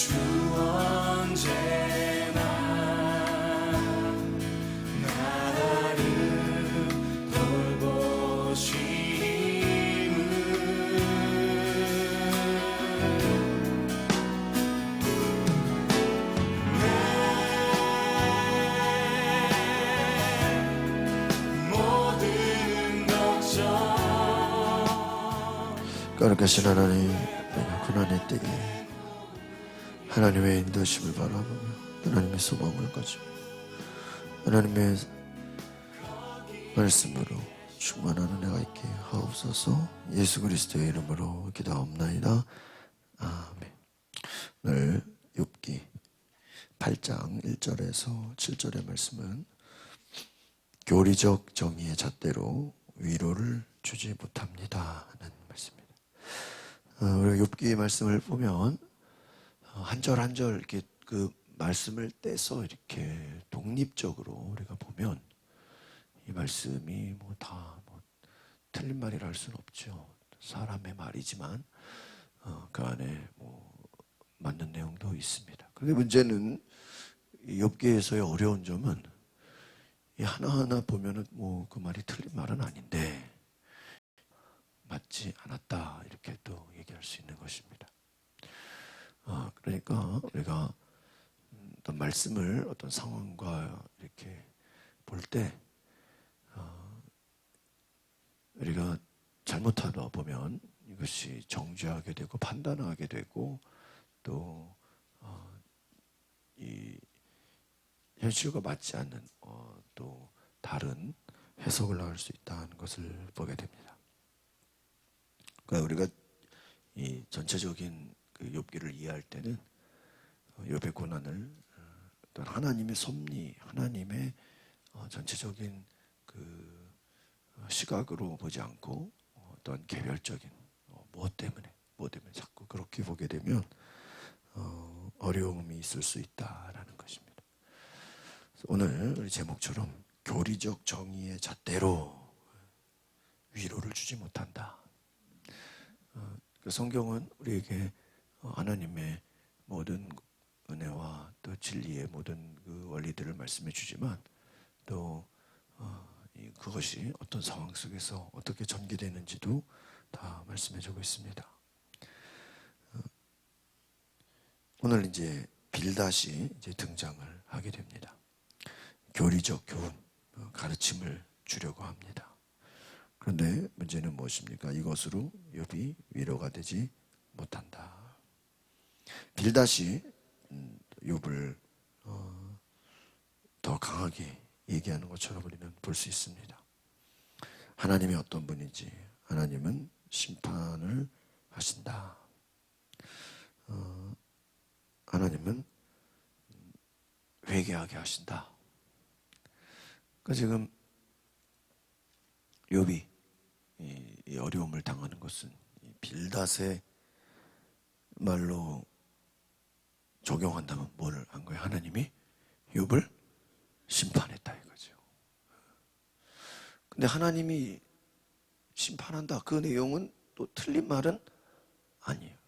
주 언제나 나를 돌보심을 내 모든 걱정 거룩하신 하나님, 내가 고난의 때에 하나님의 인도심을 바라보며 하나님의 소망을 가지고 하나님의 말씀으로 충만한 은혜가 있게 하옵소서. 예수 그리스도의 이름으로 기도하옵나이다. 아멘. 오늘 욥기 8장 1절에서 7절의 말씀은 교리적 정의의 잣대로 위로를 주지 못합니다 하는 말씀입니다. 우리가 욥기의 말씀을 보면 한 절 한 절 이렇게 그 말씀을 떼서 이렇게 독립적으로 우리가 보면 이 말씀이 뭐 다 틀린 말이라 할 수는 없죠. 사람의 말이지만 그 안에 뭐 맞는 내용도 있습니다. 그런데 문제는 이 욥기에서의 어려운 점은 이 하나하나 보면은 뭐 그 말이 틀린 말은 아닌데 맞지 않았다 이렇게 또 얘기할 수 있는 것입니다. 그러니까 우리가 어떤 말씀을 어떤 상황과 이렇게 볼 때 우리가 잘못하다 보면 이것이 정죄하게 되고 판단하게 되고 또 이 현실과 맞지 않는 또 다른 해석을 나올 수 있다는 것을 보게 됩니다. 그러니까 우리가 이 전체적인 그 욥기를 이해할 때는 욥의 고난을 어떤 하나님의 섭리, 하나님의 전체적인 그 시각으로 보지 않고 어떤 개별적인 무엇 때문에 자꾸 그렇게 보게 되면 어려움이 있을 수 있다라는 것입니다. 오늘 우리 제목처럼 교리적 정의의 잣대로 위로를 주지 못한다. 그 성경은 우리에게 하나님의 모든 은혜와 또 진리의 모든 그 원리들을 말씀해 주지만 또 그것이 어떤 상황 속에서 어떻게 전개되는지도 다 말씀해 주고 있습니다. 오늘 이제 빌닷이 이제 등장을 하게 됩니다. 교리적 교훈, 가르침을 주려고 합니다. 그런데 문제는 무엇입니까? 이것으로 욥이 위로가 되지 못한다. 빌닷이 욥을 더 강하게 얘기하는 것처럼 우리는 볼 수 있습니다. 하나님이 어떤 분인지, 하나님은 심판을 하신다. 하나님은 회개하게 하신다. 그러니까 지금 욥이 이 어려움을 당하는 것은 빌닷의 말로 적용한다면 뭘 한 거예요? 하나님이 욥을 심판했다 이거죠. 근데 하나님이 심판한다 그 내용은 또 틀린 말은 아니에요.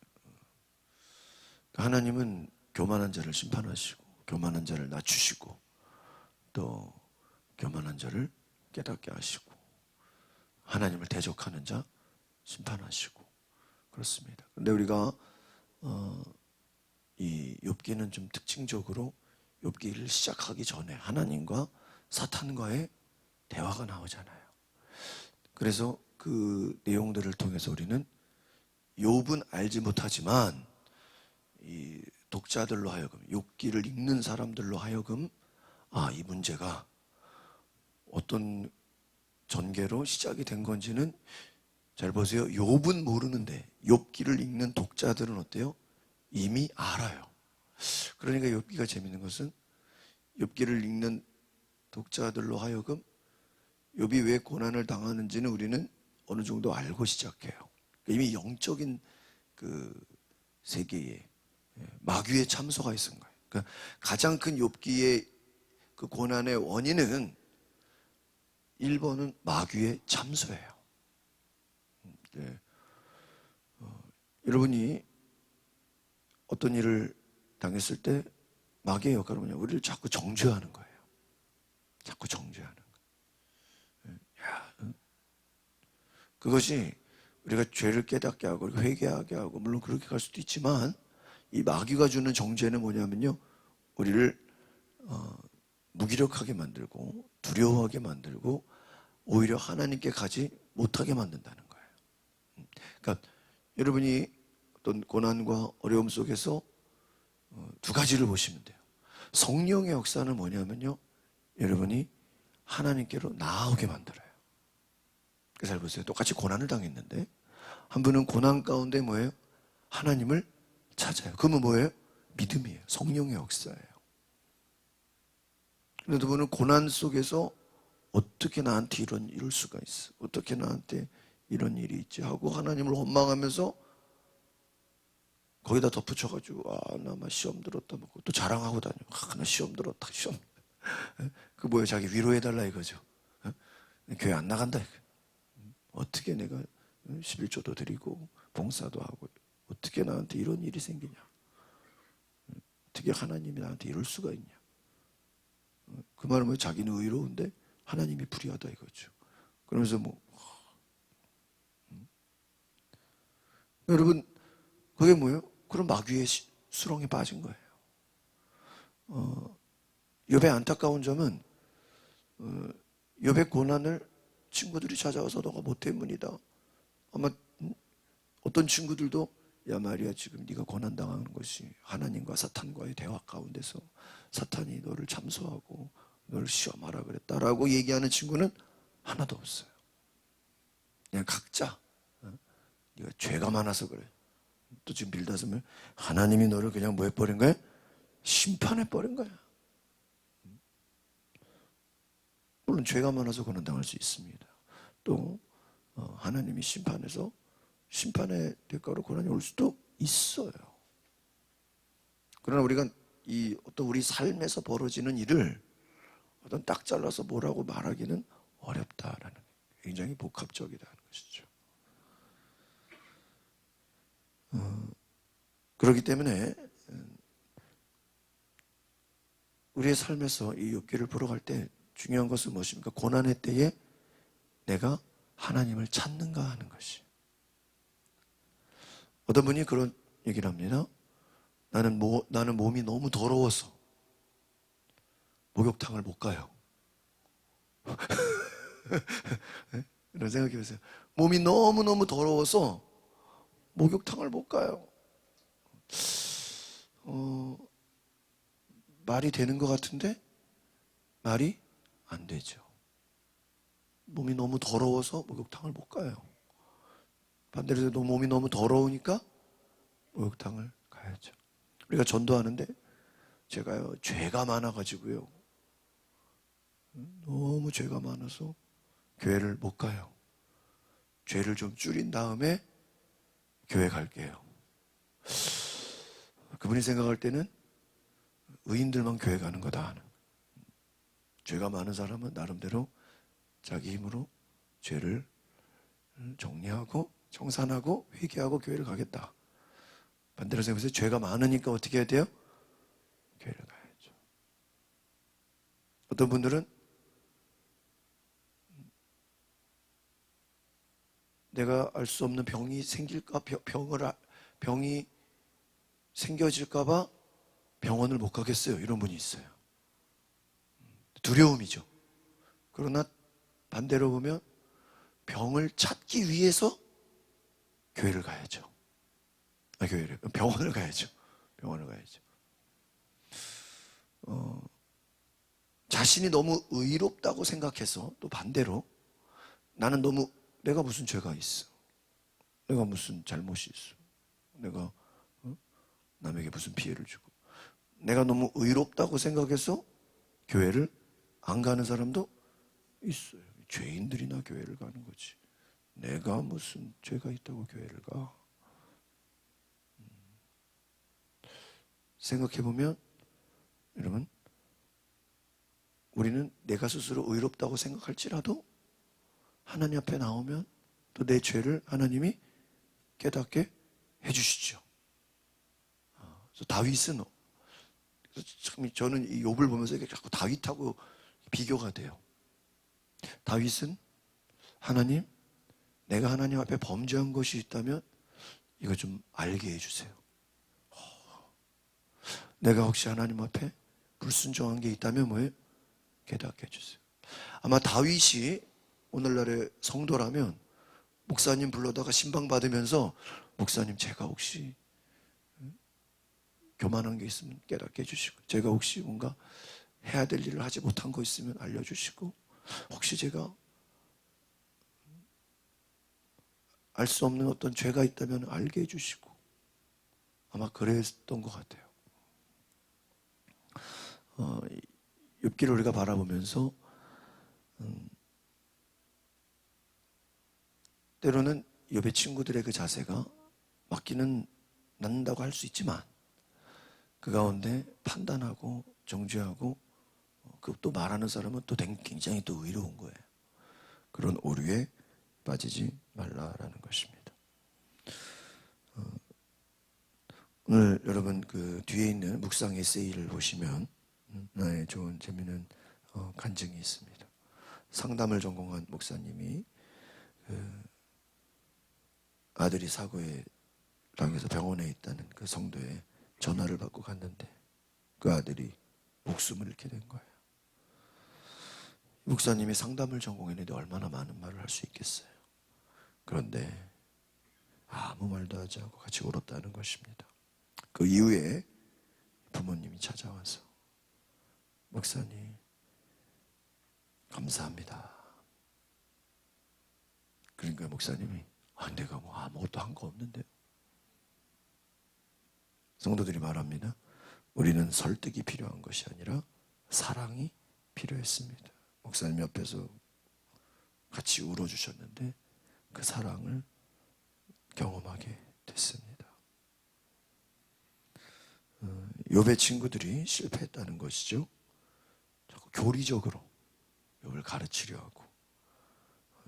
하나님은 교만한 자를 심판하시고 교만한 자를 낮추시고 또 교만한 자를 깨닫게 하시고 하나님을 대적하는 자 심판하시고 그렇습니다. 그런데 우리가 이 욥기는 좀 특징적으로 욥기를 시작하기 전에 하나님과 사탄과의 대화가 나오잖아요. 그래서 그 내용들을 통해서 우리는 욥은 알지 못하지만 이 독자들로 하여금 욥기를 읽는 사람들로 하여금 이 문제가 어떤 전개로 시작이 된 건지는 잘 보세요. 욥은 모르는데 욥기를 읽는 독자들은 어때요? 이미 알아요. 그러니까 욥기가 재밌는 것은 욥기를 읽는 독자들로 하여금 욥이 왜 고난을 당하는지는 우리는 어느 정도 알고 시작해요. 이미 영적인 그 세계에 마귀의 참소가 있은 거예요. 그러니까 가장 큰 욥기의 그 고난의 원인은 1번은 마귀의 참소예요. 여러분이 어떤 일을 당했을 때 마귀의 역할은 뭐냐? 우리를 자꾸 정죄하는 거예요. 자꾸 정죄하는 거예요. 야, 그것이 우리가 죄를 깨닫게 하고 회개하게 하고 물론 그렇게 갈 수도 있지만 이 마귀가 주는 정죄는 뭐냐면요. 우리를 무기력하게 만들고 두려워하게 만들고 오히려 하나님께 가지 못하게 만든다는 거예요. 그러니까 여러분이 어떤 고난과 어려움 속에서 두 가지를 보시면 돼요. 성령의 역사는 뭐냐면요. 여러분이 하나님께로 나아오게 만들어요. 잘 보세요. 똑같이 고난을 당했는데 한 분은 고난 가운데 뭐예요? 하나님을 찾아요. 그러면 뭐예요? 믿음이에요. 성령의 역사예요. 근데 두 분은 고난 속에서 어떻게 나한테 이럴 수가 있어? 어떻게 나한테 이런 일이 있지? 하고 하나님을 원망하면서 거기다 덧붙여가지고 나 막 시험 들었다 뭐 또 자랑하고 다녀. 나 시험 들었다 시험. 그 뭐예요? 자기 위로해달라 이거죠. 교회 안 나간다. 어떻게 내가 11조도 드리고 봉사도 하고 어떻게 나한테 이런 일이 생기냐? 어떻게 하나님이 나한테 이럴 수가 있냐? 그 말은 뭐 자기는 의로운데 하나님이 불의하다 이거죠. 그러면서 여러분 그게 뭐예요? 그런 마귀의 수렁에 빠진 거예요. 욥의 안타까운 점은 욥의 고난을 친구들이 찾아와서 너가 못된 분이다. 아마 어떤 친구들도 야 말이야 지금 네가 고난당하는 것이 하나님과 사탄과의 대화 가운데서 사탄이 너를 참소하고 너를 시험하라 그랬다라고 얘기하는 친구는 하나도 없어요. 그냥 각자 네가 죄가 많아서 그래. 또 지금 빌다스면 하나님이 너를 그냥 뭐 해버린 거야? 심판해버린 거야. 물론 죄가 많아서 고난당할 수 있습니다. 또 하나님이 심판해서 심판의 대가로 고난이 올 수도 있어요. 그러나 우리가 이 어떤 우리 삶에서 벌어지는 일을 어떤 딱 잘라서 뭐라고 말하기는 어렵다라는 굉장히 복합적이라는 것이죠. 그렇기 때문에 우리의 삶에서 이 욥기를 보러 갈 때 중요한 것은 무엇입니까? 고난의 때에 내가 하나님을 찾는가 하는 것이. 어떤 분이 그런 얘기를 합니다. 나는 몸이 너무 더러워서 목욕탕을 못 가요. 이런 생각해 보세요. 몸이 너무너무 더러워서 목욕탕을 못 가요. 말이 되는 것 같은데 말이 안 되죠. 몸이 너무 더러워서 목욕탕을 못 가요. 반대로 해서 몸이 너무 더러우니까 목욕탕을 가야죠. 우리가 전도하는데 제가요 죄가 많아가지고요 너무 죄가 많아서 교회를 못 가요. 죄를 좀 줄인 다음에 교회 갈게요. 그분이 생각할 때는 의인들만 교회 가는 거다 하는. 죄가 많은 사람은 나름대로 자기 힘으로 죄를 정리하고 청산하고 회개하고 교회를 가겠다. 반대로 생각해서 죄가 많으니까 어떻게 해야 돼요? 교회를 가야죠. 어떤 분들은 내가 알 수 없는 병이 생길까 병이 생겨질까 봐 병원을 못 가겠어요. 이런 분이 있어요. 두려움이죠. 그러나 반대로 보면 병을 찾기 위해서 교회를 가야죠. 병원을 가야죠. 병원을 가야죠. 자신이 너무 의롭다고 생각해서 또 반대로 나는 너무 내가 무슨 죄가 있어. 내가 무슨 잘못이 있어. 내가 남에게 무슨 피해를 주고 내가 너무 의롭다고 생각해서 교회를 안 가는 사람도 있어요. 죄인들이나 교회를 가는 거지. 내가 무슨 죄가 있다고 교회를 가. 생각해보면 여러분 우리는 내가 스스로 의롭다고 생각할지라도 하나님 앞에 나오면 또 내 죄를 하나님이 깨닫게 해주시죠. 그래서 다윗은 참 저는 이 욥을 보면서 이게 자꾸 다윗하고 비교가 돼요. 다윗은 하나님, 내가 하나님 앞에 범죄한 것이 있다면 이거 좀 알게 해주세요. 내가 혹시 하나님 앞에 불순종한 게 있다면 뭐예요? 깨닫게 해주세요. 아마 다윗이 오늘날의 성도라면 목사님 불러다가 신방받으면서 목사님 제가 혹시 교만한 게 있으면 깨닫게 해주시고, 제가 혹시 뭔가 해야 될 일을 하지 못한 거 있으면 알려주시고, 혹시 제가 알 수 없는 어떤 죄가 있다면 알게 해주시고, 아마 그랬던 것 같아요. 욥기를 우리가 바라보면서 때로는 욥의 친구들의 그 자세가 맞기는 낫는다고 할 수 있지만 그 가운데 판단하고 정죄하고 그 또 말하는 사람은 또 굉장히 또 의로운 거예요. 그런 오류에 빠지지 말라라는 것입니다. 오늘 여러분 그 뒤에 있는 묵상 에세이를 보시면 나의 좋은 재미있는 간증이 있습니다. 상담을 전공한 목사님이 아들이 사고에 당해서 병원에 있다는 그 성도의 전화를 받고 갔는데 그 아들이 목숨을 잃게 된 거예요. 목사님이 상담을 전공했는데 얼마나 많은 말을 할 수 있겠어요. 그런데 아무 말도 하지 않고 같이 울었다는 것입니다. 그 이후에 부모님이 찾아와서 목사님 감사합니다. 그러니까 목사님이 내가 뭐 아무것도 한 거 없는데요. 성도들이 말합니다. 우리는 설득이 필요한 것이 아니라 사랑이 필요했습니다. 목사님 옆에서 같이 울어주셨는데 그 사랑을 경험하게 됐습니다. 욥의 친구들이 실패했다는 것이죠. 자꾸 교리적으로 욥을 가르치려 하고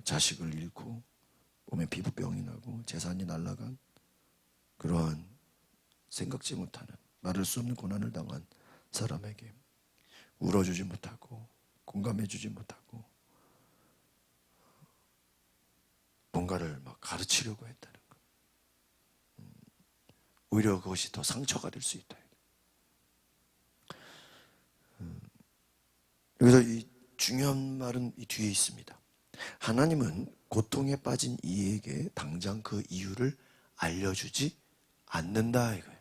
자식을 잃고 몸에 피부병이 나고 재산이 날아간 그러한 생각지 못하는 말할 수 없는 고난을 당한 사람에게 울어주지 못하고 공감해주지 못하고 뭔가를 막 가르치려고 했다는 것. 오히려 그것이 더 상처가 될 수 있다. 여기서 이 중요한 말은 이 뒤에 있습니다. 하나님은 고통에 빠진 이에게 당장 그 이유를 알려주지 않는다 이거예요.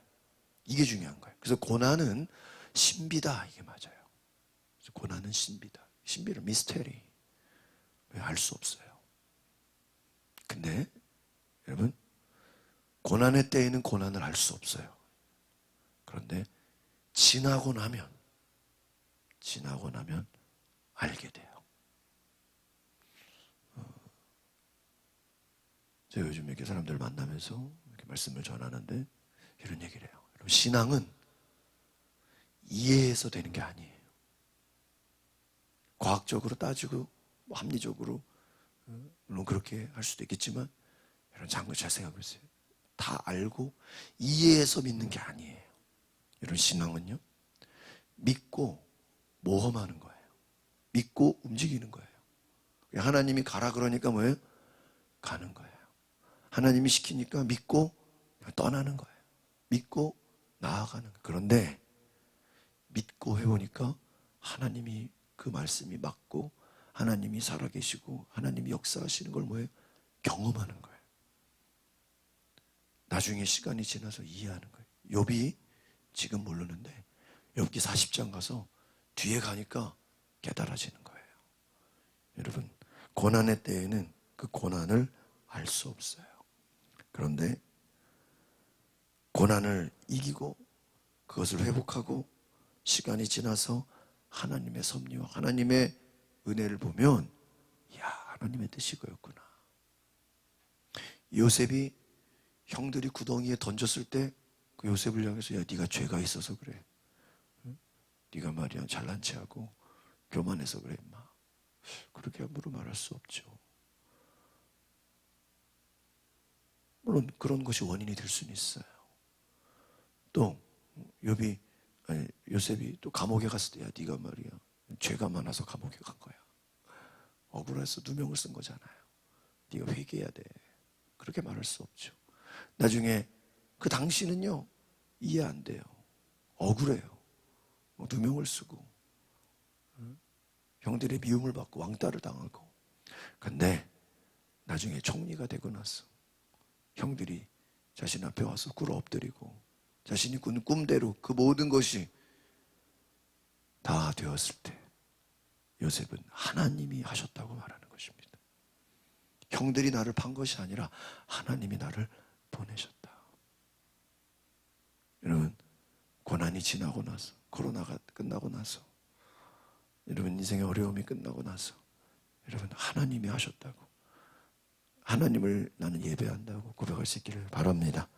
이게 중요한 거예요. 그래서 고난은 신비다 이게 맞아요. 그래서 고난은 신비다. 신비를 미스테리 알 수 없어요. 근데 여러분 고난의 때에는 고난을 알 수 없어요. 그런데 지나고 나면 알게 돼요. 제가 요즘 이렇게 사람들 만나면서 이렇게 말씀을 전하는데 이런 얘기를 해요. 여러분, 신앙은 이해해서 되는 게 아니에요. 과학적으로 따지고 뭐 합리적으로 물론 그렇게 할 수도 있겠지만 여러분 장군 잘 생각해 보세요. 다 알고 이해해서 믿는 게 아니에요. 여러분 신앙은요. 믿고 모험하는 거예요. 믿고 움직이는 거예요. 하나님이 가라 그러니까 뭐예요? 가는 거예요. 하나님이 시키니까 믿고 떠나는 거예요. 믿고 나아가는 거예요. 그런데 믿고 해보니까 하나님이 그 말씀이 맞고 하나님이 살아계시고 하나님이 역사하시는 걸 뭐예요? 경험하는 거예요. 나중에 시간이 지나서 이해하는 거예요. 욥이 지금 모르는데 욥기 40장 가서 뒤에 가니까 깨달아지는 거예요. 여러분 고난의 때에는 그 고난을 알 수 없어요. 그런데 고난을 이기고 그것을 회복하고 시간이 지나서 하나님의 섭리와 하나님의 은혜를 보면 이야 하나님의 뜻이 그였구나. 요셉이 형들이 구덩이에 던졌을 때 그 요셉을 향해서 야 네가 죄가 있어서 그래. 네가 말이야 잘난 체하고 교만해서 그래 임마. 그렇게 함부로 말할 수 없죠. 물론 그런 것이 원인이 될 수는 있어요. 또 욥이 요셉이 또 감옥에 갔을 때야 네가 말이야 죄가 많아서 감옥에 간 거야. 억울해서 누명을 쓴 거잖아요. 네가 회개해야 돼. 그렇게 말할 수 없죠. 나중에 그 당시는요 이해 안 돼요. 억울해요. 누명을 쓰고 형들의 미움을 받고 왕따를 당하고. 근데 나중에 총리가 되고 나서 형들이 자신 앞에 와서 꿇어 엎드리고 자신이 꾼 꿈대로 그 모든 것이 다 되었을 때 요셉은 하나님이 하셨다고 말하는 것입니다. 형들이 나를 판 것이 아니라 하나님이 나를 보내셨다. 여러분, 고난이 지나고 나서, 코로나가 끝나고 나서, 여러분 인생의 어려움이 끝나고 나서 여러분 하나님이 하셨다고, 하나님을 나는 예배한다고 고백할 수 있기를 바랍니다.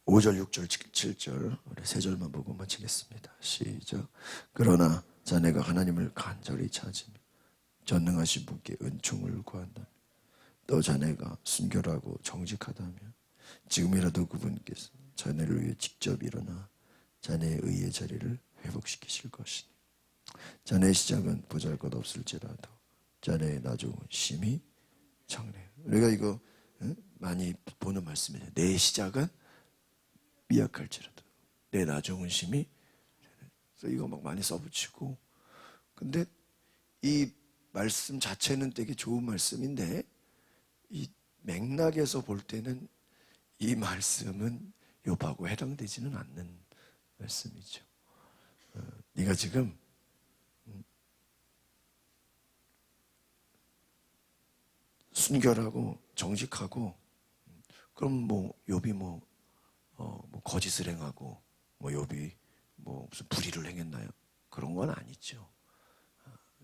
5절, 6절, 7절 우리 세 절만 보고 마치겠습니다. 시작. 그러나 자네가 하나님을 간절히 찾으며 전능하신 분께 은총을 구한다면 또 자네가 순결하고 정직하다면 지금이라도 그분께서 자네를 위해 직접 일어나 자네의 의의 자리를 회복시키실 것이니 자네의 시작은 보잘것없을지라도 자네의 나중은 심히 장래. 우리가 이거 많이 보는 말씀이에요. 내 시작은 미약할지라도 내 나중은 심히. 그래서 이거 막 많이 써붙이고. 근데 이 말씀 자체는 되게 좋은 말씀인데 이 맥락에서 볼 때는 이 말씀은 욥하고 해당되지는 않는 말씀이죠. 네가 지금 순결하고 정직하고 그럼 뭐 욥이 뭐 거짓을 행하고 뭐 욥이 뭐 무슨 불의를 행했나요? 그런 건 아니죠.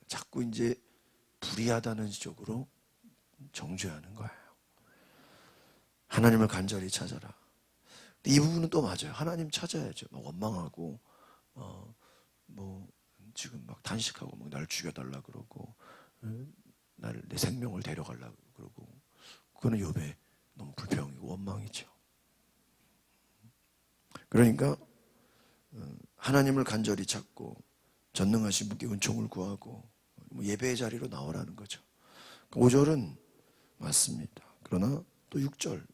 자꾸 이제 불의하다는 쪽으로 정죄하는 거예요. 하나님을 간절히 찾아라. 이 부분은 또 맞아요. 하나님 찾아야죠. 막 원망하고 뭐 지금 막 단식하고 막 날 죽여달라 그러고 나를 내 생명을 데려가려고 그러고 그거는 욥의 너무 불평이고 원망이죠. 그러니까 하나님을 간절히 찾고 전능하신 분께 은총을 구하고 예배의 자리로 나오라는 거죠. 5절은 맞습니다. 그러나 또 6절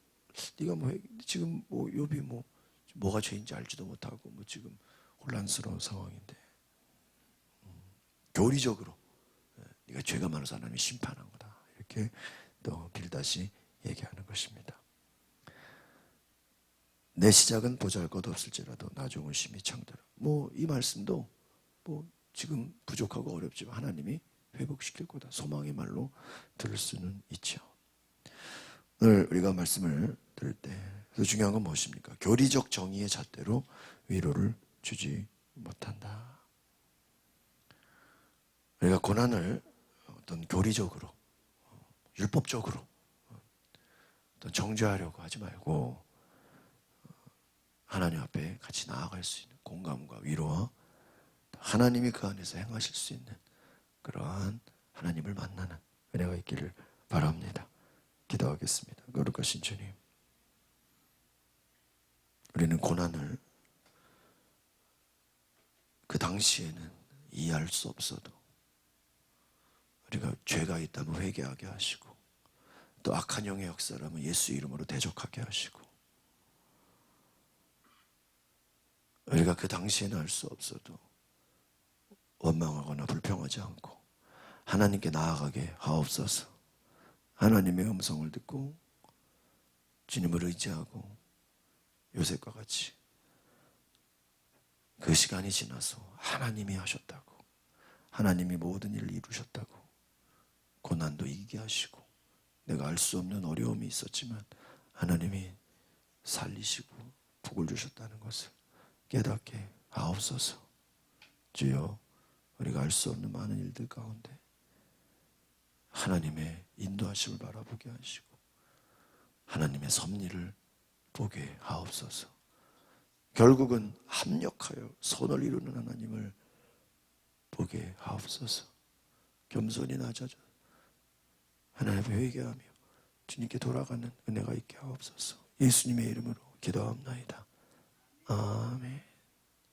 네가 뭐 지금 뭐 욥이 뭐가 죄인지 알지도 못하고 뭐 지금 혼란스러운 상황인데 교리적으로 네가 죄가 많아서 하나님이 심판한 거다. 이렇게 또 빌다시 얘기하는 것입니다. 내 시작은 보잘것없을지라도 나중은 심히 창대라. 뭐 이 말씀도 뭐 지금 부족하고 어렵지만 하나님이 회복시킬 거다. 소망의 말로 들을 수는 있죠. 오늘 우리가 말씀을 들을 때 중요한 건 무엇입니까? 교리적 정의의 잣대로 위로를 주지 못한다. 우리가 고난을 어떤 교리적으로 율법적으로 어떤 정죄하려고 하지 말고 하나님 앞에 같이 나아갈 수 있는 공감과 위로와 하나님이 그 안에서 행하실 수 있는 그러한 하나님을 만나는 은혜가 있기를 바랍니다. 기도하겠습니다. 거룩하신 주님, 우리는 고난을 그 당시에는 이해할 수 없어도 우리가 죄가 있다면 회개하게 하시고 또 악한 영의 역사라면 예수 이름으로 대적하게 하시고 우리가 그 당시에는 알 수 없어도 원망하거나 불평하지 않고 하나님께 나아가게 하옵소서. 하나님의 음성을 듣고 주님을 의지하고 요셉과 같이 그 시간이 지나서 하나님이 하셨다고, 하나님이 모든 일을 이루셨다고, 고난도 이기게 하시고 내가 알 수 없는 어려움이 있었지만 하나님이 살리시고 복을 주셨다는 것을 깨닫게 하옵소서. 주여, 우리가 알 수 없는 많은 일들 가운데 하나님의 인도하심을 바라보게 하시고 하나님의 섭리를 보게 하옵소서. 결국은 합력하여 선을 이루는 하나님을 보게 하옵소서. 겸손히 낮아져 하나님 앞에 회개하며 주님께 돌아가는 은혜가 있게 하옵소서. 예수님의 이름으로 기도하옵나이다. 아멘.